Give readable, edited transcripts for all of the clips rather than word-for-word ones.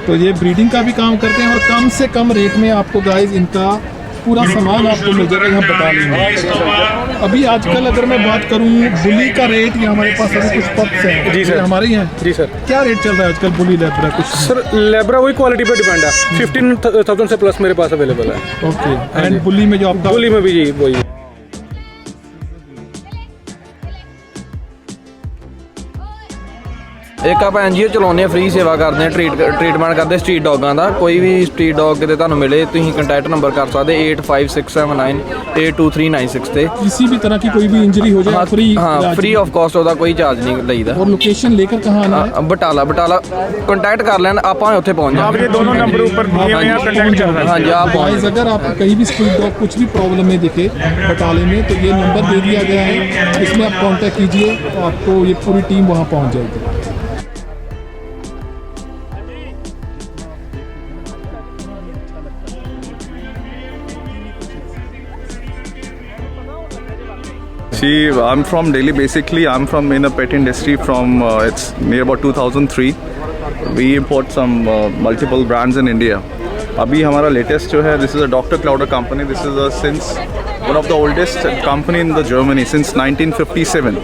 तो ये ब्रीडिंग का भी काम करते हैं और कम से कम रेट में आपको गाइस इनका पूरा सामान आपको मिल जाएगा, यहाँ बता नहीं। अभी आजकल अगर मैं बात करूँ बुली का रेट, ये हमारे पास अभी कुछ पप्स हैं जी सर, हमारे यहाँ। जी सर, क्या रेट चल रहा है आजकल बुली लेब्रा? कुछ सर लेब्रा वही क्वालिटी पे डिपेंड है, 15,000 से प्लस मेरे पास अवेलेबल है। ओके, एंड बुली में जो आपका बुली में भी जी वही है। एक आप एनजीओ चलाने फ्री सेवा करते हैं, ट्रीटमेंट करते स्ट्रीट डॉगां ਦਾ। ਕੋਈ ਵੀ स्ट्रीट डॉग किते ਤੁਹਾਨੂੰ मिले ਤੁਸੀਂ ਕੰਟੈਕਟ नंबर कर सकते 8567982396 ਤੇ। किसी भी तरह की कोई भी इंजरी हो जाए फ्री? हाँ, फ्री ऑफ कॉस्ट ਉਹਦਾ ਕੋਈ ਚਾਰਜ नहीं ਲਈਦਾ। और लोकेशन लेकर कहाँ आना है? ਬਟਾਲਾ ਕੰਟੈਕਟ कर ਲੈਣ, ਆਪਾਂ ਉੱਥੇ ਪਹੁੰਚ आप ये जाएंगे। दोनों नंबर ऊपर दिए हुए हैं, कंटेक्ट कर रहे हैं। हाँ जी, आप गाइस अगर आप कहीं भी स्ट्रीट डॉग कुछ भी प्रॉब्लम में दिखे बटाले में, तो ये नंबर दे दिया गया है, इसमें आप कांटेक्ट कीजिए तो आपको ये पूरी टीम वहाँ पहुँच जाएगी। See, I'm from Delhi. Basically, I'm from in a pet industry from it's near about 2003. We import some multiple brands in India. अभी हमारा लेटेस्ट जो है, this is a Dr. Clouder company. This is since one of the oldest company in the Germany since 1957.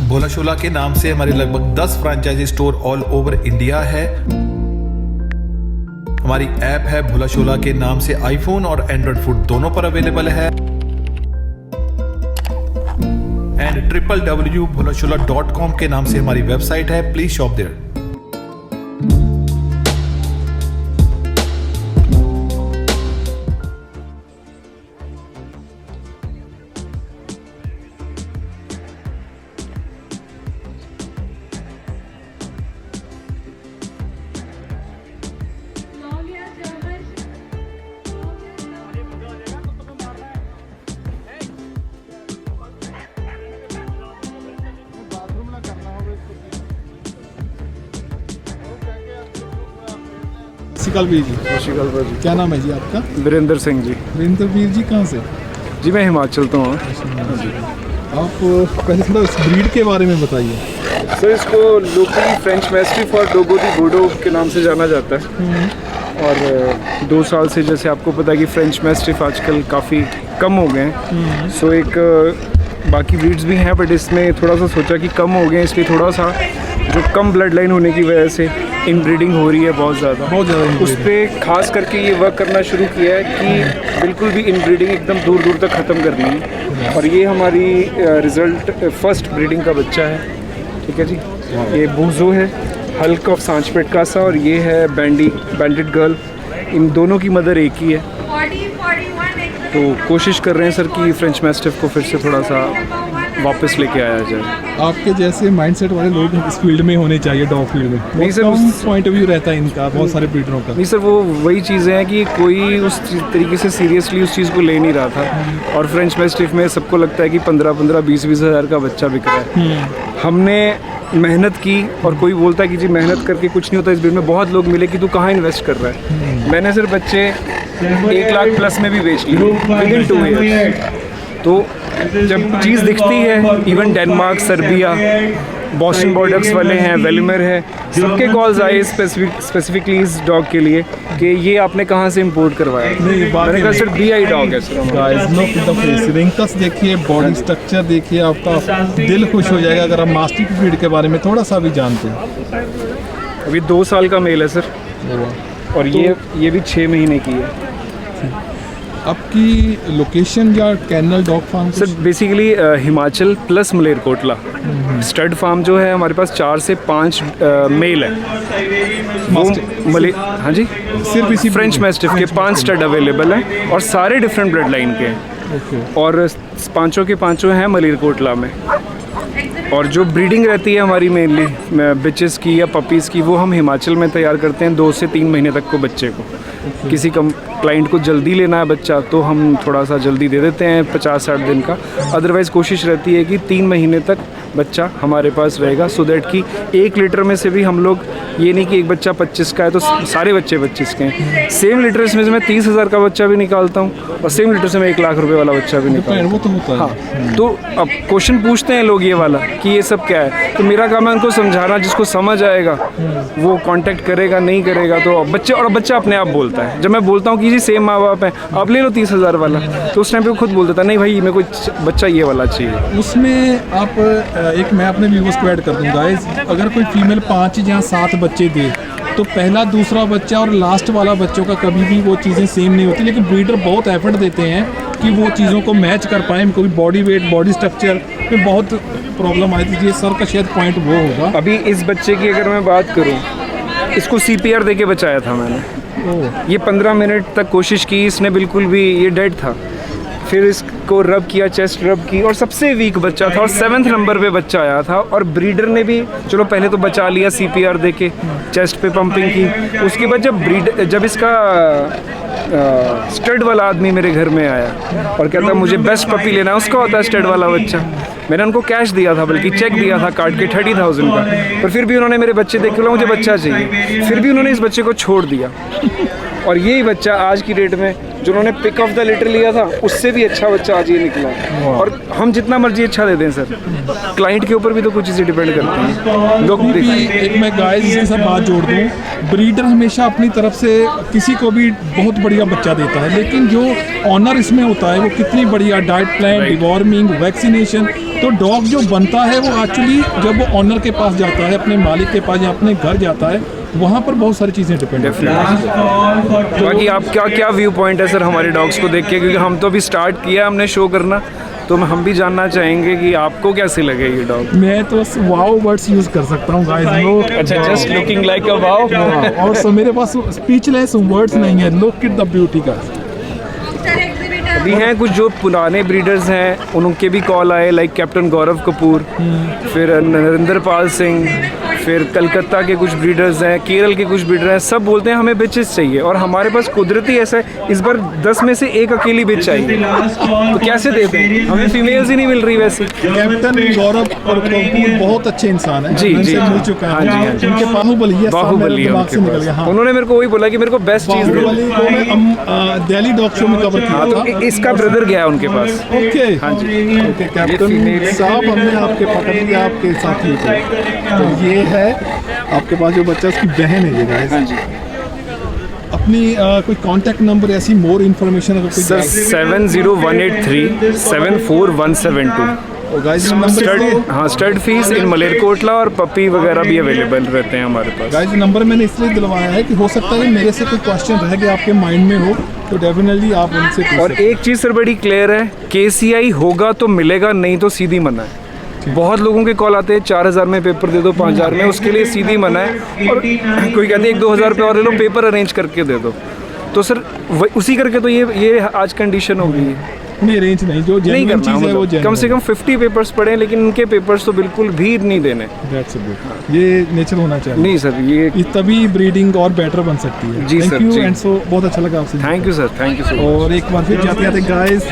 भोला शोला के नाम से हमारे लगभग 10 franchise store all over India है। हमारी ऐप है भोला शोला के नाम से, आईफोन और एंड्रॉइड फूड दोनों पर अवेलेबल है। एंड www.bholashola.com के नाम से हमारी वेबसाइट है, please shop there. Veer ji, क्या नाम है जी आपका? वीरेंद्र सिंह जी। वीरेंद्र वीर जी कहाँ से? जी मैं हिमाचल तो हूँ। आप पहले थोड़ा इस ब्रीड के बारे में बताइए। सर इसको लोकली फ्रेंच मैस्टिफ और डोगो दी बूडो के नाम से जाना जाता है। और 2 साल से जैसे आपको पता है कि फ्रेंच मैस्टिफ आजकल काफ़ी कम हो गए हैं। सो एक बाकी ब्रीड्स भी हैं, बट इसमें थोड़ा सा सोचा कि कम हो गए, इसलिए थोड़ा सा जो कम ब्लड लाइन होने की वजह से इनब्रीडिंग हो रही है बहुत ज़्यादा। उस पर खास करके ये वर्क करना शुरू किया है कि बिल्कुल भी इनब्रीडिंग एकदम दूर दूर तक ख़त्म करनी है। और ये हमारी रिज़ल्ट फर्स्ट ब्रीडिंग का बच्चा है। ठीक है जी, ये बूजो है, हल्क ऑफ सांचपेट कासा, और ये है बैंडेड गर्ल। इन दोनों की मदर एक ही है। तो कोशिश कर रहे हैं सर कि फ्रेंच मैस्टिफ को फिर से थोड़ा सा वापस लेके आया जाए। आपके जैसे माइंडसेट वाले लोग इस फील्ड में होने चाहिए, डॉग फील्ड में। नहीं सर, पॉइंट ऑफ व्यू रहता है इनका बहुत सारे ब्रीडरों का। नहीं सर, वो वही चीज़ें हैं कि कोई उस तरीके से सीरियसली उस चीज़ को ले नहीं रहा था। और फ्रेंच मैस्टिफ में सबको लगता है कि 15-15, 20-20 हज़ार का बच्चा बिक रहा है। हमने मेहनत की, और कोई बोलता है कि जी मेहनत करके कुछ नहीं होता। इस ब्रीड में बहुत लोग मिले कि तू कहाँ इन्वेस्ट कर रहा है। मैंने सर बच्चे 1 लाख प्लस में भी बेच लिए विदिन 2 ईयर्स। तो जब चीज़ दिखती है, even Denmark, Serbia, Boston borders वाले हैं, वेलिमर है, सबके कॉल्स आए स्पेसिफिकली इस डॉग के लिए कि ये आपने कहाँ से इंपोर्ट करवाया। मैंने कहा सर BI डॉग है sir. Guys look at the face, wrinkles देखिए, बॉडी स्ट्रक्चर देखिए, आपका दिल खुश हो जाएगा अगर आप मास्टिफ ब्रीड के बारे में थोड़ा सा भी जानते हैं। अभी 2 साल का मेल है सर, और ये भी 6 महीने की है। आपकी लोकेशन या kennel dog farm? Sir basically Himachal plus Malerkotla. Stud farm जो है हमारे पास 4 से 5 मेल है। हाँ जी, सिर्फ इसी फ्रेंच मैस्टिफ के 5 स्टड अवेलेबल हैं, और सारे डिफरेंट ब्लड लाइन के हैं। और 5 के 5 हैं मलेरकोटला में। और जो ब्रीडिंग रहती है हमारी मेनली बिचेस की या पपीज़ की, वो हम हिमाचल में तैयार करते हैं 2 से 3 महीने तक को बच्चे को। किसी क्लाइंट को जल्दी लेना है बच्चा तो हम थोड़ा सा जल्दी दे देते हैं 50-60 दिन का। अदरवाइज़ कोशिश रहती है कि 3 महीने तक बच्चा हमारे पास रहेगा, सो दैट कि 1 लीटर में से भी हम लोग ये नहीं कि एक बच्चा 25 का है तो सारे बच्चे 25 के हैं। सेम लीटर इसमें से मैं 30,000 का बच्चा भी निकालता हूँ और सेम लीटर से मैं 1 लाख रुपए वाला बच्चा भी निकालता हूँ। वो तो होता है। हाँ, तो अब क्वेश्चन पूछते हैं लोग ये वाला कि ये सब क्या है, तो मेरा काम है उनको समझाना। जिसको समझ आएगा वो कांटेक्ट करेगा, नहीं करेगा तो बच्चा अपने आप बोलता है। जब मैं बोलता हूँ कि जी सेम माँ बाप है, आप ले लो 30,000 वाला, तो उस टाइम पे वो खुद बोल देता है नहीं भाई मेरे को बच्चा ये वाला चाहिए। उसमें आप एक मैं अपने व्यूअर्स को ऐड कर दूँ गाइस, अगर कोई फीमेल 5 या 7 बच्चे दे तो पहला दूसरा बच्चा और लास्ट वाला बच्चों का कभी भी वो चीज़ें सेम नहीं होती, लेकिन ब्रीडर बहुत एफर्ट देते हैं कि वो चीज़ों को मैच कर पाएँ। कोई बॉडी वेट, बॉडी स्ट्रक्चर में बहुत प्रॉब्लम आई थी। ये सर का शायद पॉइंट वो होगा। अभी इस बच्चे की अगर मैं बात करूँ, इसको CPR दे के बचाया था मैंने। ये 15 मिनट तक कोशिश की, इसने बिल्कुल भी, ये डेड था। फिर इसको रब किया, चेस्ट रब की, और सबसे वीक बच्चा था और 7th नंबर पे बच्चा आया था। और ब्रीडर ने भी चलो पहले तो बचा लिया CPR दे के, चेस्ट पे पंपिंग की। उसके बाद जब इसका स्टड वाला आदमी मेरे घर में आया और कहता मुझे बेस्ट पपी लेना है, उसका होता है स्टड वाला बच्चा। मैंने उनको कैश दिया था, बल्कि चेक दिया था काट के 30,000 का, पर फिर भी उन्होंने मेरे बच्चे देख के बोला मुझे बच्चा चाहिए, फिर भी उन्होंने इस बच्चे को छोड़ दिया। और यही बच्चा आज की डेट में जो उन्होंने पिक ऑफ द लिटर लिया था उससे भी अच्छा बच्चा आज ये निकला। और हम जितना मर्जी अच्छा दे दें सर, क्लाइंट के ऊपर भी तो कुछ चीज़ें डिपेंड करती हैं। लोग एक मैं गाइस इसके साथ बात जोड़ दूँ, ब्रीडर हमेशा अपनी तरफ से किसी को भी बहुत बढ़िया बच्चा देता है, लेकिन जो ऑनर इसमें होता है वो कितनी बढ़िया डाइट प्लान, डिवॉर्मिंग, वैक्सीनेशन, तो डॉग जो बनता है वो एक्चुअली जब वो ऑनर के पास जाता है, अपने मालिक के पास या अपने घर जाता है, वहाँ पर बहुत सारी चीज़ें डिपेंड होती हैं। बाकी आप क्या व्यू पॉइंट है सर हमारे डॉग्स को देख के, क्योंकि हम तो अभी स्टार्ट किया हमने शो करना, तो हम भी जानना चाहेंगे कि आपको कैसे लगे ये डॉग। मैं तो वाओ वर्ड्स यूज़ कर सकता हूँ गाइस। अच्छा, just looking like a wow. और सो मेरे पास स्पीचलेस वर्ड्स नहीं है। लुक एट द ब्यूटी का। अभी हैं कुछ जो पुराने ब्रीडर्स हैं, उनके भी कॉल आए, लाइक कैप्टन गौरव कपूर, फिर नरेंद्र पाल सिंह, फिर कलकत्ता के कुछ ब्रीडर्स हैं, केरल के कुछ ब्रीडर हैं, सब बोलते हैं हमें बिचेस चाहिए। और हमारे पास कुदरती ऐसा है, इस बार 10 में से 1 अकेली बिच चाहिए, तो कैसे देते हैं, हमें फीमेल्स ही नहीं मिल रही वैसे। कैप्टन गौरव और कपूर बहुत अच्छे इंसान हैं। जी जी, मिल चुका है। हाँ जी, हाँ जी। उनके बाहुबली है, बाहुबली है दिमाग से उनके निकल गया। पास। हाँ, उन्होंने मेरे को वही बोला कि मेरे को बेस्ट चीज़ दो। बाहुबली को मैं दिल्ली डॉग शो में कवर किया था। तो इसका ब्रदर गया है उनके पास। ओके, हाँ जी, ओके कैप्टन साहब, हमने आपके पकड़ लिया, आपके साथी थे। तो ये है आपके पास जो बच्चा, उसकी बहन है ये गाइस। हाँ जी। अपनी कोई कांटेक्ट नंबर, ऐसी मोर इन्फॉर्मेशन अगर कोई सर 7018374172 स्टड, हाँ स्टड फीस इन मलेरकोटला, और पपी वगैरह भी अवेलेबल रहते हैं हमारे पास। गाइस नंबर मैंने इसलिए दिलवाया है कि हो सकता है मेरे से कोई क्वेश्चन रह गया आपके माइंड में हो, तो डेफिनेटली आप उनसे पूछ और एक चीज़ सर बड़ी क्लियर है, KCI होगा तो मिलेगा, नहीं तो सीधी मना है। बहुत लोगों के कॉल आते हैं 4,000 में पेपर दे दो, 5,000 में, उसके लिए सीधी मना है। और कोई कहते हैं 1-2 हज़ार रुपये और ले लो, पेपर अरेंज करके दे दो। तो सर उसी करके तो ये आज कंडीशन हो गई है। नहीं, अरेंज नहीं, जो नहीं जेन्युइन करना, चीज़ है वो मतलब कम से कम 50 पेपर्स पढ़े, लेकिन उनके पेपर्स तो बिल्कुल भी नहीं देने। That's a good। ये नेचर होना चाहिए। नहीं सर, ये तभी ब्रीडिंग और बेटर बन सकती है। जी सर, थैंक जी। यू, एंड सो बहुत अच्छा लगा आपसे। Thank you sir, thank you sir. और एक बार फिर जाते जाते गाइस,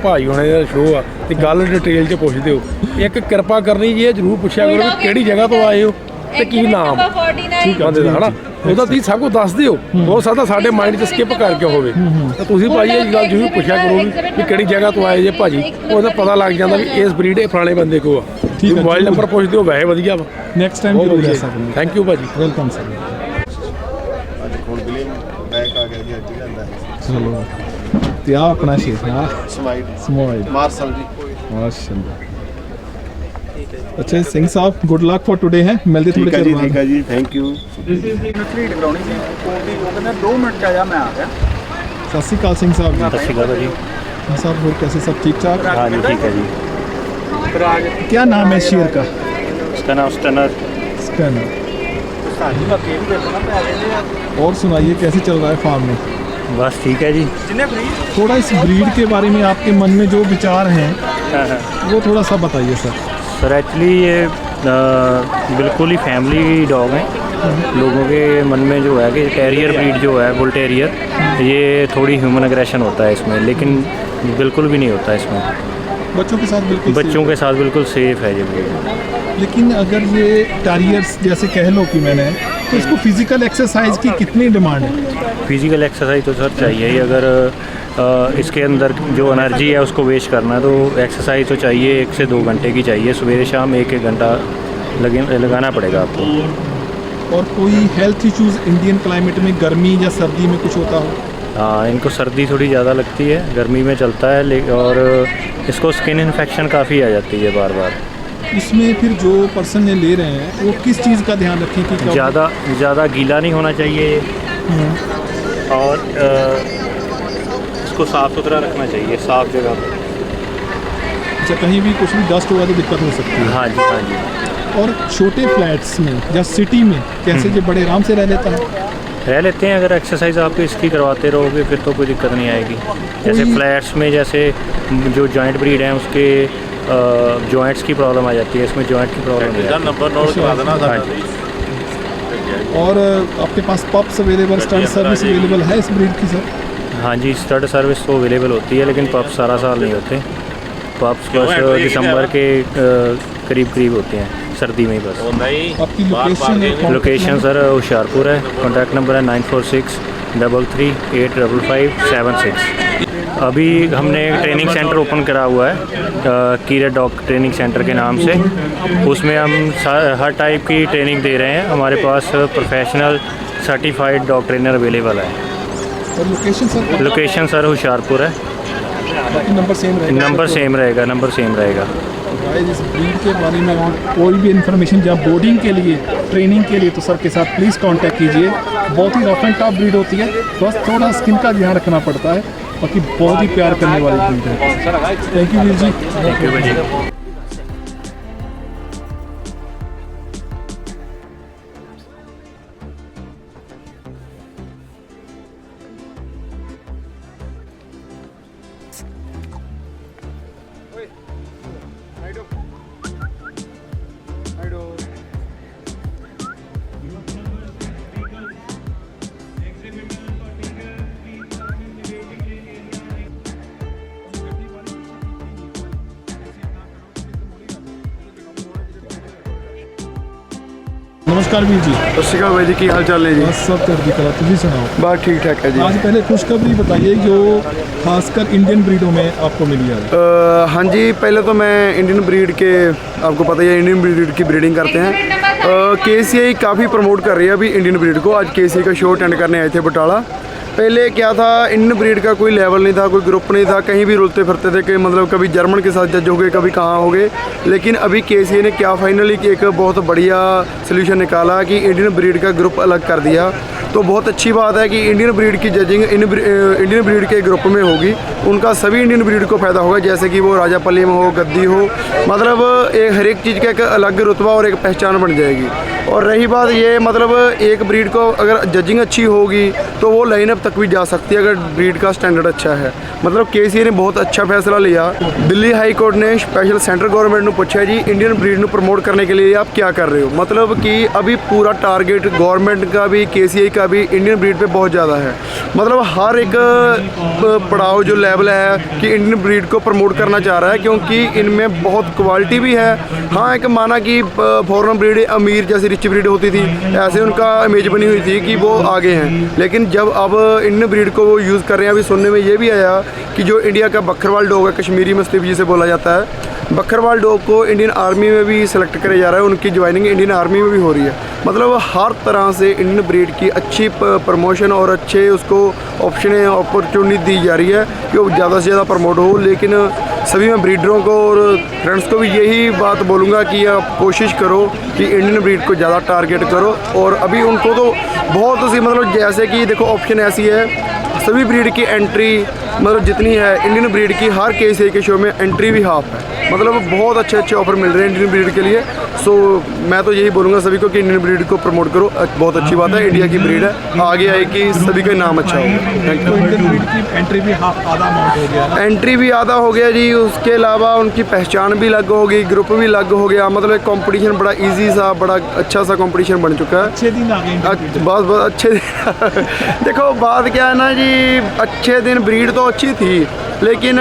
ਭਾਈ ਹੋਣੇ ਦਾ ਸ਼ੋਅ ਆ ਤੇ ਗੱਲ ਡਿਟੇਲ 'ਚ ਪੁੱਛਦੇ ਹੋ। ਇੱਕ ਕਿਰਪਾ ਕਰਨੀ ਜੀ, ਇਹ ਜ਼ਰੂਰ ਪੁੱਛਿਆ ਕਰੋ ਕਿ ਕਿਹੜੀ ਜਗ੍ਹਾ ਤੋਂ ਆਏ ਹੋ ਤੇ ਕੀ ਨਾਮ ਬੰਦੇ ਦਾ, ਹਨਾ ਉਹਦਾ ਤੁਸੀਂ ਸਭ ਕੁਝ ਦੱਸ ਦਿਓ। ਹੋ ਸਕਦਾ ਸਾਡੇ ਮਾਈਂਡ 'ਚ ਸਕਿਪ ਕਰਕੇ ਹੋਵੇ, ਤਾਂ ਤੁਸੀਂ ਭਾਈ ਇਹ ਗੱਲ ਜ਼ਰੂਰ ਪੁੱਛਿਆ ਕਰੋ ਵੀ ਕਿਹੜੀ ਜਗ੍ਹਾ ਤੋਂ ਆਏ ਜੇ ਭਾਜੀ, ਉਹਦਾ ਪਤਾ ਲੱਗ ਜਾਂਦਾ ਵੀ ਇਸ ਬਰੀਡ ਇਹ ਫਲਾਣੇ ਬੰਦੇ ਕੋ ਆ। ਠੀਕ ਹੈ, ਮੋਬਾਈਲ ਨੰਬਰ ਪੁੱਛ ਦਿਓ, ਵੈਸੇ ਵਧੀਆ ਵਾ। नेक्स्ट टाइम जरूर ले सकते हैं। ਥੈਂਕ ਯੂ ਭਾਜੀ। Welcome sir. चलो क्या अपना शेर, हाँ स्माइल मार्शल जी। माशाल्लाह। अच्छा सिंह साहब, गुड लक फॉर टुडे है, मिलते थोड़े ठीक है चेर जी, बाद। ठीक है जी, थैंक यू। ट्रीट करानी थी, वो कहते 2 मिनट का मैं आ गया। सत श्री अकाल सिंह साहब। सत श्री अकाल जी। साहब और कैसे, सब ठीक ठाक? हाँ जी, ठीक है जी। क्या नाम है शेर का? इसका नाम स्टनर। स्टनर। और सुनाइए कैसे चल रहा है फार्म में? बस ठीक है जी। थोड़ा इस ब्रीड के बारे में आपके मन में जो विचार हैं वो थोड़ा सा बताइए सर। सर एक्चुअली ये बिल्कुल ही फैमिली डॉग है। लोगों के मन में जो है कि टेरियर ब्रीड जो है बुल टेरियर, ये थोड़ी ह्यूमन एग्रेशन होता है इसमें, लेकिन बिल्कुल भी नहीं होता इसमें। बच्चों के साथ बिल्कुल बच्चों के साथ बिल्कुल सेफ है ये ब्रीड। लेकिन अगर ये टेरियर्स जैसे कह लो कि मैंने, तो इसको फिजिकल एक्सरसाइज की कितनी डिमांड है? फिजिकल एक्सरसाइज तो सर चाहिए ही। अगर इसके अंदर जो एनर्जी है उसको वेस्ट करना है तो एक्सरसाइज तो चाहिए, 1 से 2 घंटे की चाहिए। सवेरे शाम 1-1 घंटा लगाना पड़ेगा आपको। और कोई हेल्थ इश्यूज इंडियन क्लाइमेट में गर्मी या सर्दी में कुछ होता हो? हाँ, इनको सर्दी थोड़ी ज़्यादा लगती है, गर्मी में चलता है, और इसको स्किन इन्फेक्शन काफ़ी आ जाती है बार बार। इसमें फिर जो पर्सन ने ले रहे हैं वो किस चीज़ का ध्यान रखें कि ज़्यादा गीला नहीं होना चाहिए और इसको साफ़ सुथरा रखना चाहिए, साफ़ जगह पर। अच्छा, कहीं भी कुछ भी डस्ट हुआ तो दिक्कत हो सकती है। हाँ जी, हाँ जी। और छोटे फ्लैट्स में या सिटी में कैसे जो बड़े आराम से रह लेता है? रह लेते हैं, अगर एक्सरसाइज आप इसकी करवाते रहोगे फिर तो कोई दिक्कत नहीं आएगी। जैसे फ्लैट्स में जैसे जो जॉइंट ब्रीड हैं उसके जॉइंट्स की प्रॉब्लम आ जाती है, इसमें जॉइंट की प्रॉब्लम है। हाँ जी। और आपके पास pups available, stud service available है इस ब्रीड की सर? हाँ जी, स्टड सर्विस तो अवेलेबल होती है, लेकिन पप्स सारा साल नहीं होते। पप्स बस दिसंबर के करीब होते हैं, सर्दी में ही बस। आपकी लोकेशन सर होशियारपुर है। कॉन्टैक्ट नंबर है 9463385576। अभी हमने एक ट्रेनिंग सेंटर ओपन करा हुआ है कीरत डॉग ट्रेनिंग सेंटर के नाम से। उसमें हम हर टाइप की ट्रेनिंग दे रहे हैं। हमारे पास professional certified dog trainer available है। और लोकेशन सर होशियारपुर है। नंबर सेम रहेगा। नंबर सेम रहेगा। इस ब्रीड के बारे में और कोई भी इन्फॉर्मेशन जब बोर्डिंग के लिए, ट्रेनिंग के लिए, तो सर के साथ प्लीज़ कांटेक्ट कीजिए। बहुत ही रफ एंड टफ ब्रीड होती है, बस थोड़ा स्किन का ध्यान रखना पड़ता है, बाकी बहुत ही प्यार करने वाली ब्रीड है। Thank you Veer ji. Thank you भाई। नमस्कार वीर जी। सत श्री अकाल भाई जी, की हाल चाल है जी? बस सब चढ़ती कला, तुम सुनाओ। बात ठीक ठाक है जी। आज पहले खुशखबरी बताइए जो खासकर इंडियन ब्रीडों में आपको मिली है। हाँ जी, पहले तो मैं इंडियन ब्रीड के, आपको पता ही है इंडियन ब्रीड की ब्रीडिंग करते हैं। KCI काफ़ी प्रमोट कर रही है अभी इंडियन ब्रीड को। आज KCI का शो अटेंड करने आए थे बटाला। पहले क्या था, इंडियन ब्रीड का कोई लेवल नहीं था, कोई ग्रुप नहीं था, कहीं भी रुलते फिरते थे कि मतलब कभी जर्मन के साथ जज हो गए, कभी कहाँ हो गए। लेकिन अभी KCI ने क्या फाइनली एक बहुत बढ़िया सोल्यूशन निकाला कि इंडियन ब्रीड का ग्रुप अलग कर दिया। तो बहुत अच्छी बात है कि इंडियन ब्रीड की जजिंग इंडियन ब्रीड के ग्रुप में होगी। उनका सभी इंडियन ब्रीड को फ़ायदा होगा, जैसे कि वो राजापली में हो, गद्दी हो, मतलब एक हर एक चीज़ का एक अलग रुतबा और एक पहचान बन जाएगी। और रही बात ये, मतलब एक ब्रीड को अगर जजिंग अच्छी होगी तो वो लाइनअप तक भी जा सकती है अगर ब्रीड का स्टैंडर्ड अच्छा है। मतलब KCI ने बहुत अच्छा फैसला लिया। दिल्ली हाई कोर्ट ने स्पेशल सेंट्रल गवर्नमेंट को पूछा जी इंडियन ब्रीड को प्रमोट करने के लिए आप क्या कर रहे हो। मतलब कि अभी पूरा टारगेट गवर्नमेंट का भी, KCI का भी इंडियन ब्रीड पे बहुत ज़्यादा है। मतलब हर एक पड़ाव जो लेवल है कि इंडियन ब्रीड को प्रमोट करना चाह रहा है, क्योंकि इनमें बहुत क्वालिटी भी है। हाँ, एक माना कि फॉरेन ब्रीड अमीर जैसी रिच ब्रीड होती थी, ऐसे उनका इमेज बनी हुई थी कि वो आगे हैं। लेकिन जब अब इंडियन ब्रीड को वो यूज़ कर रहे हैं, अभी सुनने में ये भी आया कि जो इंडिया का बकरवाल डॉग है, कश्मीरी मस्तीफ जिसे बोला जाता है, बकरवाल डॉग को इंडियन आर्मी में भी सिलेक्ट किया जा रहा है। उनकी ज्वाइनिंग इंडियन आर्मी में भी हो रही है। मतलब हर तरह से इंडियन ब्रीड की अच्छी प्रमोशन और अच्छे उसको ऑप्शन अपॉर्चुनिटी दी जा रही है कि वो ज़्यादा से ज़्यादा प्रमोट हो। लेकिन सभी मैं ब्रीडरों को और फ्रेंड्स को भी यही बात बोलूँगा कि आप कोशिश करो कि इंडियन ब्रीड को ज़्यादा टारगेट करो। और अभी उनको तो बहुत सी, मतलब जैसे कि देखो ऑप्शन ऐसी है, सभी ब्रीड की एंट्री मतलब जितनी है इंडियन ब्रीड की, हर KCI के शो में एंट्री भी हाफ है। मतलब बहुत अच्छे ऑफर मिल रहे हैं इंडियन ब्रीड के लिए। सो मैं तो यही बोलूँगा सभी को कि इंडियन ब्रीड को प्रमोट करो, बहुत अच्छी बात है, इंडिया की ब्रीड है, आगे आएगी, सभी का नाम अच्छा होगा। Thank you. इंडियन ब्रीड की एंट्री भी आधा अमाउंट हो गया, एंट्री भी आधा हो गया जी, उसके अलावा उनकी पहचान भी अलग हो गई, ग्रुप भी अलग हो गया, मतलब एक कंपटीशन बड़ा इजी सा, बड़ा अच्छा सा कंपटीशन बन चुका है। अच्छे दिन आ गए, बस बस अच्छे दिन देखो बात क्या है ना जी, अच्छे दिन ब्रीड तो अच्छी थी लेकिन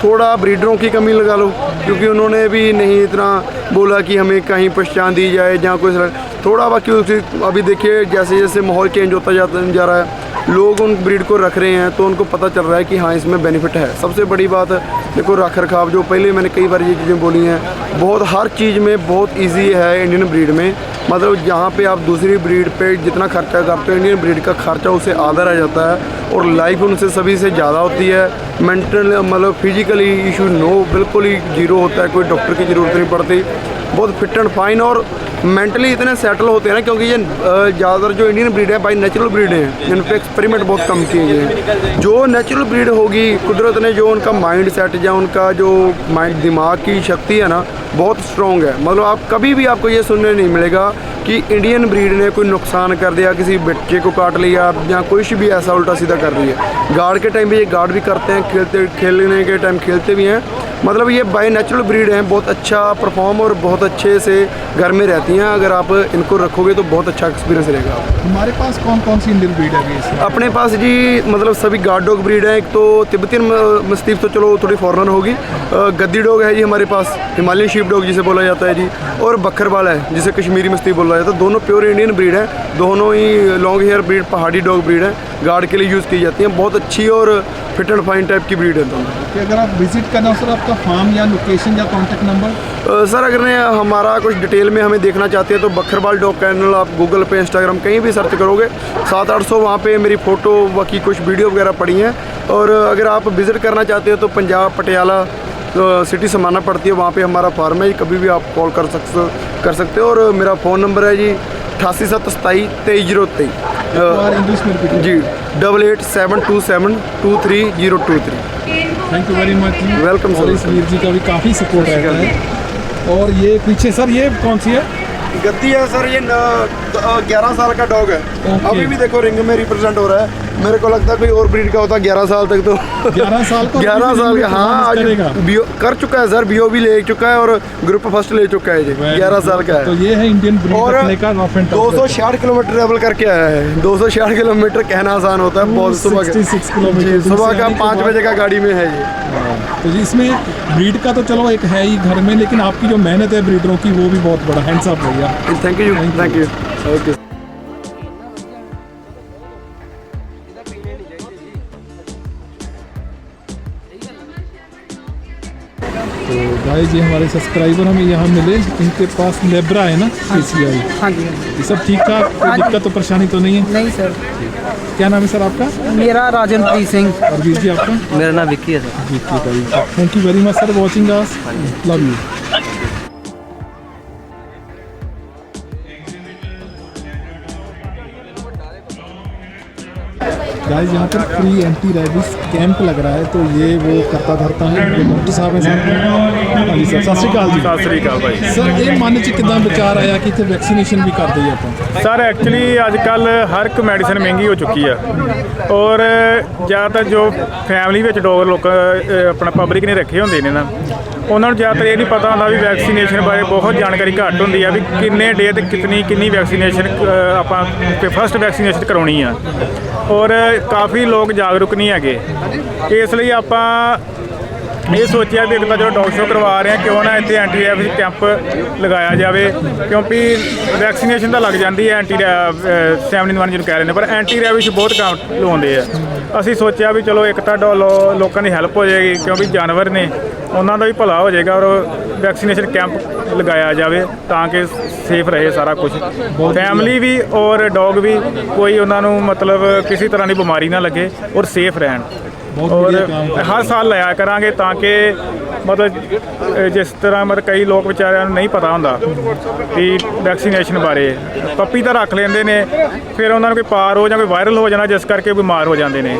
थोड़ा ब्रीडरों की कमी लगा लो, क्योंकि उन्होंने भी नहीं इतना बोला कि हमें कहीं पहचान दी जाए जहाँ कोई थोड़ा, बाकी अभी देखिए जैसे जैसे माहौल चेंज होता जा रहा है, लोग उन ब्रीड को रख रहे हैं तो उनको पता चल रहा है कि हाँ इसमें बेनिफिट है। सबसे बड़ी बात है देखो रख रखाव, जो पहले मैंने कई बार ये चीज़ें बोली हैं, बहुत हर चीज़ में बहुत इजी है इंडियन ब्रीड में, मतलब जहाँ पे आप दूसरी ब्रीड पे जितना खर्चा करते हो इंडियन ब्रीड का खर्चा उससे आधा रह जाता है और लाइफ उनसे सभी से ज़्यादा होती है। मेंटल मतलब फिजिकली इशू बिल्कुल ही जीरो होता है, कोई डॉक्टर की ज़रूरत नहीं पड़ती, बहुत फिट एंड फाइन और मेंटली इतने सेटल होते हैं ना, क्योंकि ये ज़्यादातर जो इंडियन ब्रीड है बाई नेचुरल ब्रीड है, इन पर एक्सपेरिमेंट बहुत कम किए हैं। जो नेचुरल ब्रीड होगी, कुदरत ने जो उनका माइंड सेट या उनका जो माइंड दिमाग की शक्ति है ना बहुत स्ट्रॉन्ग है, मतलब आप कभी भी आपको ये सुनने नहीं मिलेगा कि इंडियन ब्रीड ने कोई नुकसान कर दिया, किसी बच्चे को काट लिया या कुछ भी ऐसा उल्टा सीधा कर रही है। गार्ड के टाइम पे ये गार्ड भी करते हैं, खेलने के टाइम खेलते भी हैं, मतलब ये बाय नेचुरल ब्रीड हैं, बहुत अच्छा परफॉर्म और बहुत अच्छे से घर में रहती हैं। अगर आप इनको रखोगे तो बहुत अच्छा एक्सपीरियंस रहेगा। हमारे पास कौन कौन सी इंडियन ब्रीड है इसमें? अपने पास जी मतलब सभी गार्ड डॉग ब्रीड है, एक तो तिब्बतियन मस्तीफ तो चलो थोड़ी फॉरनर होगी, गद्दी डॉग है जी हमारे पास, हिमालयन शीप डॉग जिसे बोला जाता है जी, और बकरवाल है जिसे कश्मीरी मस्तीफ बोला जाता है। दोनों प्योर इंडियन ब्रीड है, दोनों ही लॉन्ग हेयर ब्रीड पहाड़ी डॉग ब्रीड है, गार्ड के लिए यूज़ की जाती हैं, बहुत अच्छी और फिट एंड फाइन टाइप की ब्रीड है दोनों। अगर आप विजिट करना सर आपका फार्म या लोकेशन या कॉन्टैक्ट नंबर? सर अगर हमारा कुछ डिटेल में हमें देखना चाहते हैं तो बकरवाल डॉग कैनल आप गूगल पे इंस्टाग्राम कहीं भी सर्च करोगे 700-800 वहाँ पे मेरी फ़ोटो बाकी कुछ वीडियो वगैरह पड़ी हैं। और अगर आप विज़िट करना चाहते हो तो पंजाब पटियाला सिटी समाना पड़ती है, वहाँ पे हमारा फार्म है, कभी भी आप कॉल कर सकते हो। और मेरा फ़ोन नंबर है जी 8827233023 इंग्लिश में जी 8872723023। थैंक यू वेरी मच जी, वेलकम सर। इस वीर जी का भी काफ़ी सपोर्ट रहता है। और ये पीछे सर ये कौन सी है? गद्दी है सर, ये 11 साल का डॉग है, अभी भी देखो रिंग में रिप्रेजेंट हो रहा है। मेरे को लगता है कोई और ब्रीड का होता 11 साल तक तो 11 साल को 11 साल का, हाँ आज बीओ कर चुका है सर, बीओ भी ले चुका है और ग्रुप फर्स्ट ले चुका है जी, 11 साल का है। तो ये है इंडियन ब्रीड रखने का rough and tough. 260 kilometre travel करके आया है, 260 किलोमीटर कहना आसान होता है, बहुत सुबह 66 किलोमीटर सुबह का 5 बजे का गाड़ी में है ये। तो जी इसमें ब्रीड का तो चलो एक है ही घर में, लेकिन आपकी जो मेहनत है ब्रीडरों की वो भी बहुत बड़ा, हैंड्स अप भैया। Thank you okay. तो गाइस ये हमारे सब्सक्राइबर हमें यहाँ मिले, इनके पास लेब्रा है ना PCI? हाँ जी, ये सब ठीक ठाक, कोई दिक्कत तो परेशानी तो नहीं है? नहीं सर। क्या नाम है सर आपका? मेरा राजनप्रीत सिंह। और वीर जी आपका? मेरा नाम विक्की है सर। विक्की का। Thank you very much sir watching us, love you. Guys यहाँ पर फ्री एंटी रेबिस कैंप लग रहा है, तो ये वो करता धरता है, ये डॉक्टर साहब हैं साथ में। हाँ जी सर, सत श्री अकाल जी। सत श्री अकाल भाई। सर ये मन च कितना विचार आया कि इतने वैक्सीनेशन भी कर दईए ਆਪਾਂ? सर एक्चुअली अजकल हर एक मैडिसिन महंगी हो चुकी है और ज़्यादातर जो फैमिली में डॉग लोग अपना पब्लिक ने रखे होंगे ने ना, ਉਹਨਾਂ ਨੂੰ ਜ਼ਿਆਦਾਤਰ ਇਹ ਨਹੀਂ ਪਤਾ ਹੁੰਦਾ ਵੀ ਵੈਕਸੀਨੇਸ਼ਨ ਬਾਰੇ ਬਹੁਤ ਜਾਣਕਾਰੀ ਘੱਟ ਹੁੰਦੀ ਆ ਵੀ ਕਿੰਨੇ ਡੇ ਤੇ ਕਿੰਨੀ ਵੈਕਸੀਨੇਸ਼ਨ ਆਪਾਂ ਫਸਟ ਵੈਕਸੀਨੇਸ਼ਨ ਕਰਾਉਣੀ ਆ, ਔਰ ਕਾਫੀ ਲੋਕ ਜਾਗਰੂਕ ਨਹੀਂ ਹੈਗੇ। ਇਸ ਲਈ ਆਪਾਂ ਇਹ ਸੋਚਿਆ ਵੀ ਇੱਕ ਤਾਂ ਜਦੋਂ ਡੌਗ ਸ਼ੋ ਕਰਵਾ ਰਹੇ ਹਾਂ ਕਿਉਂ ਨਾ ਇੱਥੇ ਐਂਟੀ ਰੈਬਿਸ ਕੈਂਪ ਲਗਾਇਆ ਜਾਵੇ, ਕਿਉਂਕਿ ਵੈਕਸੀਨੇਸ਼ਨ ਤਾਂ ਲੱਗ ਜਾਂਦੀ ਹੈ ਐਂਟੀ 71 ਜਿਹਨੂੰ ਕਹਿ ਰਹੇ ਨੇ, ਪਰ ਐਂਟੀ ਰੈਬਿਸ ਬਹੁਤ ਕੰਮ ਲਾਉਂਦੇ ਆ। ਅਸੀਂ ਸੋਚਿਆ ਵੀ ਚਲੋ ਇੱਕ ਤਾਂ ਲੋਕਾਂ ਦੀ ਹੈਲਪ ਹੋ ਜਾਏਗੀ, ਕਿਉਂਕਿ ਜਾਨਵਰ ਨੇ ਉਹਨਾਂ ਦਾ ਵੀ ਭਲਾ ਹੋ ਜਾਏਗਾ, ਔਰ ਵੈਕਸੀਨੇਸ਼ਨ ਕੈਂਪ ਲਗਾਇਆ ਜਾਵੇ ਤਾਂ ਕਿ ਸੇਫ ਰਹੇ ਸਾਰਾ ਕੁਝ, ਫੈਮਿਲੀ ਵੀ ਔਰ ਡੌਗ ਵੀ, ਕੋਈ ਉਹਨਾਂ ਨੂੰ ਮਤਲਬ ਕਿਸੇ ਤਰ੍ਹਾਂ ਦੀ ਬਿਮਾਰੀ ਨਾ ਲੱਗੇ ਔਰ ਸੇਫ ਰਹਿਣ। ਔਰ ਹਰ ਸਾਲ ਲਾਇਆ ਕਰਾਂਗੇ ਤਾਂ ਕਿ ਮਤਲਬ ਜਿਸ ਤਰ੍ਹਾਂ ਮਤਲਬ ਕਈ ਲੋਕ ਵਿਚਾਰਿਆਂ ਨੂੰ ਨਹੀਂ ਪਤਾ ਹੁੰਦਾ ਵੀ ਵੈਕਸੀਨੇਸ਼ਨ ਬਾਰੇ, ਪੱਪੀ ਤਾਂ ਰੱਖ ਲੈਂਦੇ ਨੇ, ਫਿਰ ਉਹਨਾਂ ਨੂੰ ਕੋਈ ਪਾਰ ਹੋ ਜਾਂ ਕੋਈ ਵਾਇਰਲ ਹੋ ਜਾਣਾ ਜਿਸ ਕਰਕੇ ਬਿਮਾਰ ਹੋ ਜਾਂਦੇ ਨੇ।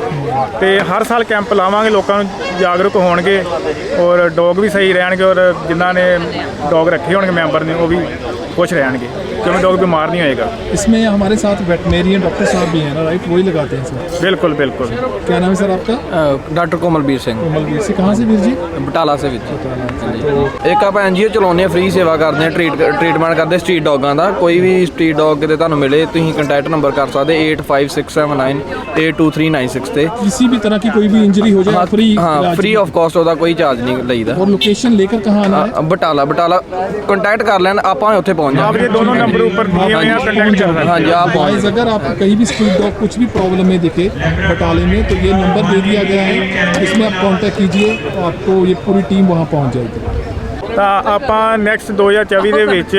ਤੇ ਹਰ ਸਾਲ ਕੈਂਪ ਲਾਵਾਂਗੇ, ਲੋਕਾਂ ਨੂੰ ਜਾਗਰੂਕ ਹੋਣਗੇ ਔਰ ਡੌਗ ਵੀ ਸਹੀ ਰਹਿਣਗੇ, ਔਰ ਜਿਨ੍ਹਾਂ ਨੇ ਡੌਗ ਰੱਖੇ ਹੋਣਗੇ ਮੈਂਬਰ ਨੇ ਉਹ ਵੀ खुश रहेंगे क्योंकि डॉग बीमार नहीं होएगा। इसमें हमारे साथ वेटनेरियन डॉक्टर साहब भी हैं ना, राइट? वही लगाते हैं सर? बिल्कुल बिल्कुल। क्या नाम है सर आपका? डॉक्टर कोमलबीर सिंह। कोमलबीर से कहाँ से वीर जी? ਬਟਾਲਾ ਸੇ ਵਿੱਚ ਇੱਕ ਆਪਾਂ ਐਨਜੀਓ ਚਲਾਉਂਦੇ ਆ, ਫ੍ਰੀ ਸੇਵਾ ਕਰਦੇ ਆ, ਟ੍ਰੀਟਮੈਂਟ ਕਰਦੇ ਸਟਰੀਟ ਡੌਗਾਂ ਦਾ। ਕੋਈ ਵੀ ਸਟਰੀਟ ਡੌਗ ਕਿਤੇ ਤੁਹਾਨੂੰ ਮਿਲੇ ਤੁਸੀਂ ਕੰਟੈਕਟ ਨੰਬਰ ਕਰ ਸਕਦੇ 8567982396 ਤੇ। किसी भी तरह की कोई भी इंजरी हो जाए फ्री? हाँ, फ्री ऑफ कॉस्ट ਉਹਦਾ ਕੋਈ ਚਾਰਜ ਨਹੀਂ ਲਈਦਾ। और लोकेशन लेकर कहाँ आना है? ਬਟਾਲਾ ਕੰਟੈਕਟ ਕਰ ਲੈਣ, ਆਪਾਂ ਉੱਥੇ पहुंच आप ये दोनों नंबर ऊपर दिए हुए हैं, कॉन्टैक्ट कर सकते हैं। हाँ जी, आप गाइस अगर आपको कहीं भी स्ट्रीट डॉग कुछ भी प्रॉब्लम में दिखे बटाले में तो ये नंबर दे दिया गया है, इसमें आप कांटेक्ट कीजिए, आपको ये पूरी टीम वहाँ पहुँच जाएगी। ਤਾਂ ਆਪਾਂ ਨੈਕਸਟ 2024 ਦੇ ਵਿੱਚ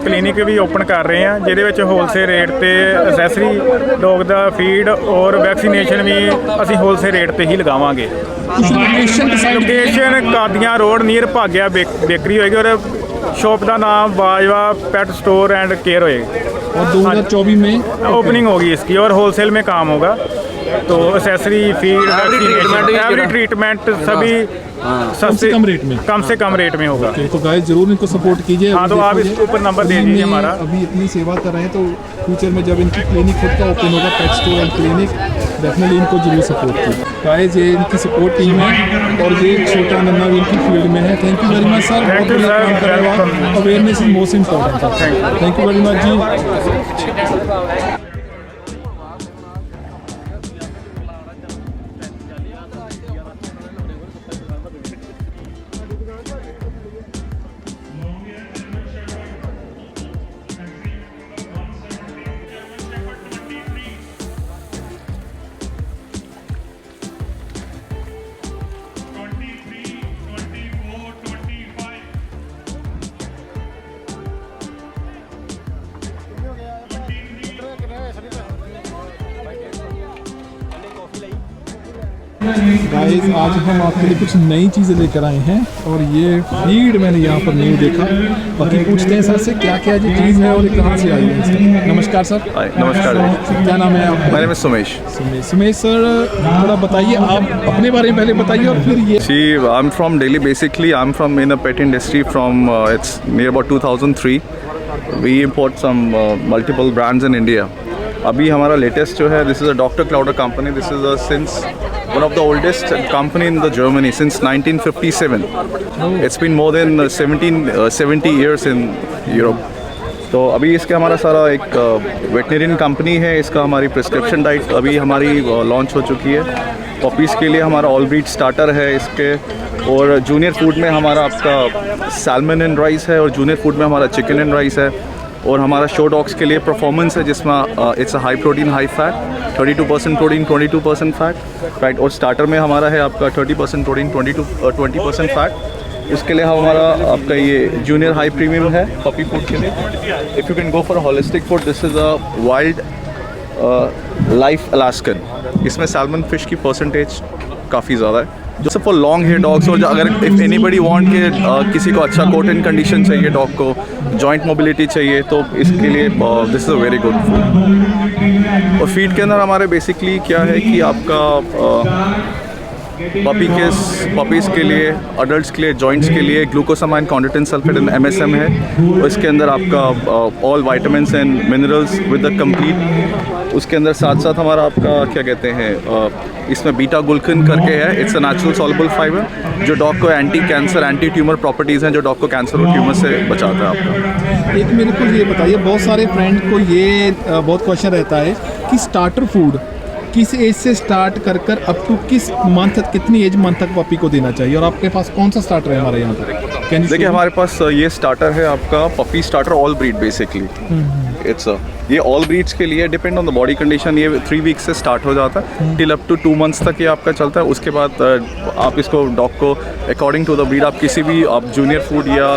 ਕਲੀਨਿਕ ਵੀ ਓਪਨ ਕਰ ਰਹੇ ਹਾਂ, ਜਿਹਦੇ ਵਿੱਚ ਹੋਲਸੇਲ ਰੇਟ ਤੇ ਐਸੈਸਰੀ ਡੌਗ ਦਾ ਫੀਡ ਔਰ ਵੈਕਸੀਨੇਸ਼ਨ ਵੀ ਅਸੀਂ ਹੋਲਸੇਲ ਰੇਟ ਤੇ ਹੀ ਲਗਾਵਾਂਗੇ। ਲੋਕੇਸ਼ਨ ਕਾਦੀਆਂ ਰੋਡ ਨੀਅਰ ਭਾਗਿਆ ਬੇਕਰੀ ਹੋਏਗੀ ਔਰ शॉप का नाम Bajwa pet store and care होएगी। और 2024 में ओपनिंग होगी इसकी और होलसेल में काम होगा। तो एसेसरी फीड एवरी ट्रीटमेंट सभी सस्ते कम से कम रेट में होगा। तो गाइस जरूर इनको सपोर्ट कीजिए। हाँ, तो आप इसके ऊपर नंबर दे दीजिए हमारा। अभी इतनी सेवा कर रहे हैं तो फ्यूचर में जब इनकी क्लिनिक खुद का ओपन होगा pet store and clinic, definitely इनको जरूर सपोर्ट कीजिए। गाइस ये इनकी सपोर्ट टीम है और ये छोटा नन्ना भी इनकी फील्ड में है। Thank you very much sir. Awareness is most important sir. Thank you very much जी। गाइस आज हम आपके लिए कुछ नई चीज़ें लेकर आए हैं और ये फीड मैंने यहाँ पर नहीं देखा। बाकी पूछते हैं सर से क्या क्या जो चीज़ है और कहाँ से आई है। नमस्कार सर। नमस्कार। क्या नाम है आपका? मेरा नाम है सुमेश। सुमेश सर थोड़ा बताइए, आप अपने बारे में पहले बताइए और फिर ये। See, I'm from Delhi basically. I'm from in the pet industry from it's near about 2003. We import some multiple brands in India. अभी हमारा लेटेस्ट जो है, this is a doctor Clauder company. This is a since one of the oldest company in the Germany since 1957. It's been more than 70 years in Europe. तो अभी इसके हमारा सारा एक वेटनेरियन कंपनी है. इसका हमारी प्रिस्क्रिप्शन डाइट अभी हमारी लॉन्च हो चुकी है. पपीज़ के लिए हमारा ऑल ब्रीड स्टार्टर है इसके, और जूनियर फूड में हमारा आपका सैल्मन एंड राइस है, और जूनियर फूड में हमारा चिकन एंड राइस है. और हमारा शो डॉग्स के लिए परफॉर्मेंस है जिसमें it's a high protein high fat, 32% protein 22% fat, right. और स्टार्टर में हमारा है आपका 30% प्रोटीन 20% फैट. उसके लिए हमारा आपका ये जूनियर हाई प्रीमियम है पपी फूड के लिए. If you can go for holistic food, this is a wild life Alaskan. इसमें सैल्मन फिश की परसेंटेज काफ़ी ज़्यादा है. जो फॉर लॉन्ग हेयर डॉग्स, और अगर इफ़ एनीबडी वांट के किसी को अच्छा कोट इन कंडीशन चाहिए, डॉग को जॉइंट मोबिलिटी चाहिए, तो इसके लिए this is a very good food. और फीड के अंदर हमारे बेसिकली क्या है कि आपका पपीज़ के लिए, अडल्ट्स के लिए, जॉइंट्स के लिए glucosamine chondroitin sulphate and MSM है. और इसके अंदर आपका all vitamins and minerals with the complete. उसके अंदर साथ साथ हमारा आपका क्या कहते हैं, इसमें बीटा गुल्कन करके है. It's a natural soluble fibre जो डॉग को anti cancer, anti tumour properties हैं जो डॉग को कैंसर और ट्यूमर से बचाता है आपका. एक मेरे को ये बताइए, बहुत सारे फ्रेंड को ये बहुत क्वेश्चन रहता है कि स्टार्टर फूड किस एज से स्टार्ट कर अप टू किस मंथ, कितनी एज मंथ तक पपी को देना चाहिए, और आपके पास कौन सा स्टार्टर है हमारे यहाँ पर? देखिए हमारे पास ये स्टार्टर है आपका puppy starter all breed basically. It's ये ऑल ब्रीड्स के लिए depend on the body condition. ये 3 वीक्स से स्टार्ट हो जाता है टिल अप टू 2 मंथ्स तक ये आपका चलता है. उसके बाद आप इसको डॉग को अकॉर्डिंग टू द ब्रीड आप किसी भी आप जूनियर फूड या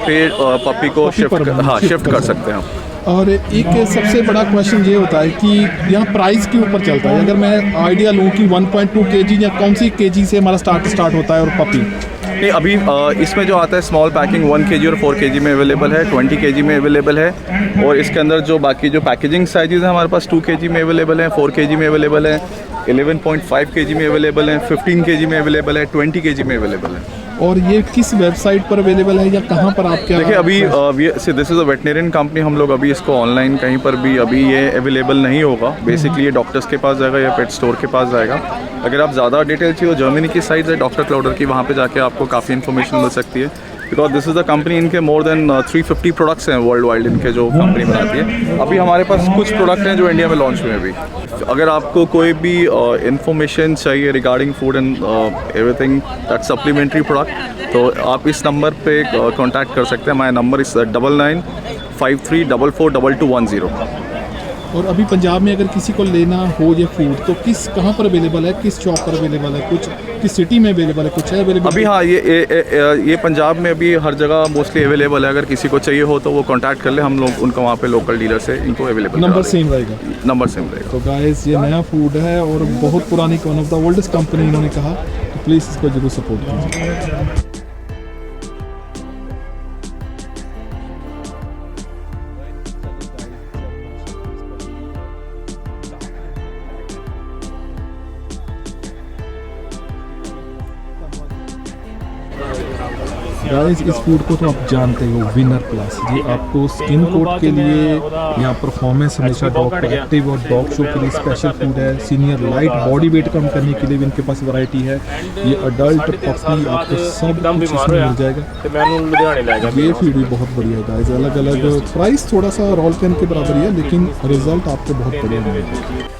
फिर पपी को शिफ्ट कर सकते हैं. और एक सबसे बड़ा क्वेश्चन ये होता है कि यहाँ प्राइस के ऊपर चलता है. अगर मैं आइडिया लूँ कि 1.2 kg या कौन सी kg से हमारा स्टार्ट होता है और पपी? नहीं, अभी इसमें जो आता है स्मॉल पैकिंग 1 kg और 4 kg में अवेलेबल है, 20 kg में अवेलेबल है. और इसके अंदर जो बाकी जो पैकेजिंग साइजेस हैं हमारे पास 2 kg में अवेलेबल है, 4 kg में अवेलेबल है, 11.5 kg में अवेलेबल है, 15 kg में अवेलेबल है, 20 kg में अवेलेबल है. और ये किस वेबसाइट पर अवेलेबल है या कहाँ पर आप क्या? देखिए अभी this is a veterinarian company, हम लोग अभी इसको ऑनलाइन कहीं पर भी अभी ये अवेलेबल नहीं होगा। बेसिकली ये डॉक्टर्स के पास जाएगा या पेट स्टोर के पास जाएगा। अगर आप ज़्यादा डिटेल चाहिए, जर्मनी की साइट है डॉक्टर क्लाउडर की, वहाँ पे जाके आपको काफ़ी इन्फॉर्मेशन मिल सकती है। Because this is the company, इनके मोर देन 350 प्रोडक्ट्स हैं वर्ल्ड वाइड इनके जो कंपनी बनाती है। अभी हमारे पास कुछ प्रोडक्ट हैं जो इंडिया में लॉन्च हुए हैं अभी। अगर आपको कोई भी इन्फॉर्मेशन चाहिए regarding food and everything that supplementary product, तो आप इस नंबर पे कांटेक्ट कर सकते हैं। My number is 9953442210। और अभी पंजाब में अगर किसी को लेना हो ये फूड तो कहाँ पर अवेलेबल है, किस शॉप पर अवेलेबल है, कुछ किस सिटी में अवेलेबल है, कुछ है अवेलेबल? अभी हाँ, ये पंजाब में अभी हर जगह मोस्टली अवेलेबल है। अगर किसी को चाहिए हो तो वो कांटेक्ट कर ले, हम लोग उनका वहाँ पे लोकल डीलर से इनको अवेलेबल नंबर सेम रहेगा। नंबर सेम रहेगा। तो गाइस ये नया फूड है और बहुत पुरानी, one of the oldest company इन्होंने कहा, तो प्लीज़ इसको जरूर सपोर्ट कीजिए। गाइस इस फूड को तो आप जानते हो, विनर प्लस। ये आपको स्किन कोट के लिए या परफॉर्मेंस हमेशा डॉग को एक्टिव और डॉग शो के लिए स्पेशल फूड है। सीनियर लाइट बॉडी वेट कम करने के लिए भी इनके पास वैरायटी है। ये अडल्ट पपी आपको सब कुछ इसमें मिल जाएगा। ये फूड भी बहुत बढ़िया है गाइस, अलग अलग प्राइस थोड़ा सा रॉल पेन के बराबर ही है, लेकिन रिजल्ट आपको बहुत बढ़िया मिलेगा।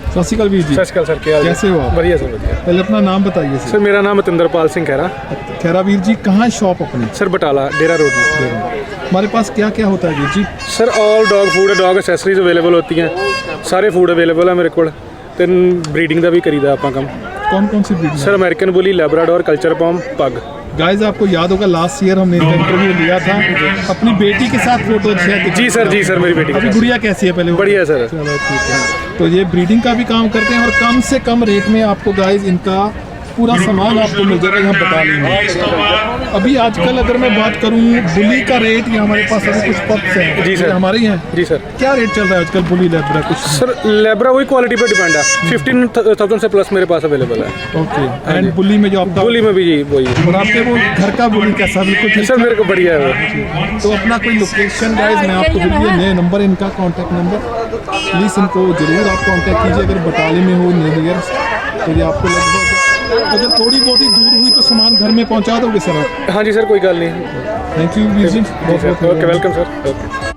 सत श्री अकाल वीर जी। सत श्री अकाल सर, क्या हाल है? कैसे हो आप? बढ़िया सर, बढ़िया। पहले अपना नाम बताइए सर। मेरा नाम अतिंदरपाल सिंह खैरा। खैरा वीर जी, कहाँ है शॉप अपनी? सर बटाला डेरा रोड में। हमारे पास क्या क्या होता है Veer ji? Sir all dog food, dog accessories available होती हैं, सारे फूड अवेलेबल है मेरे को। तो ब्रीडिंग का भी करीदा आप काम। कौन कौन सी breeding? Sir American bully, Labrador, कल्चर पॉम, पग। गाइस आपको याद होगा लास्ट ईयर हमने इनका इंटरव्यू लिया था, अपनी बेटी के साथ फोटो शेयर। जी सर, जी सर, मेरी बेटी। अभी गुड़िया कैसी है पहले? बढ़िया सर। चलो ठीक है। तो ये ब्रीडिंग का भी काम करते हैं और कम से कम रेट में आपको गाइस इनका पूरा सामान आपको मिल जाएगा, यहाँ बता लेंगे। अभी आजकल अगर मैं बात करूँ बुली का रेट, ये हमारे पास अभी कुछ पप्स हैं। जी सर, हमारे ही हैं। जी सर। क्या रेट चल रहा है आजकल बुली लेब्रा? कुछ सर लेब्रा वही क्वालिटी पे डिपेंड है, 15,000 से प्लस मेरे पास अवेलेबल है। ओके। एंड बुली में जो आपका? बुली में भी जी वही। और आपके वो घर का बुली कैसा? बिल्कुल सर मेरे को बढ़िया है वो। तो अपना कोई लोकेशन गाइस मैं आपको दे दिया, नए नंबर इनका, कॉन्टैक्ट नंबर, प्लीज़ इनको जरूर आप कॉन्टैक्ट कीजिए। अगर बटाली में हो नियर तो ये आपको लगभग, अगर थोड़ी बहुत ही दूर हुई तो सामान घर में पहुंचा दोगे सर आप? हाँ जी सर, कोई गल नहीं। Thank you Veer ji. Okay, welcome sir. Okay.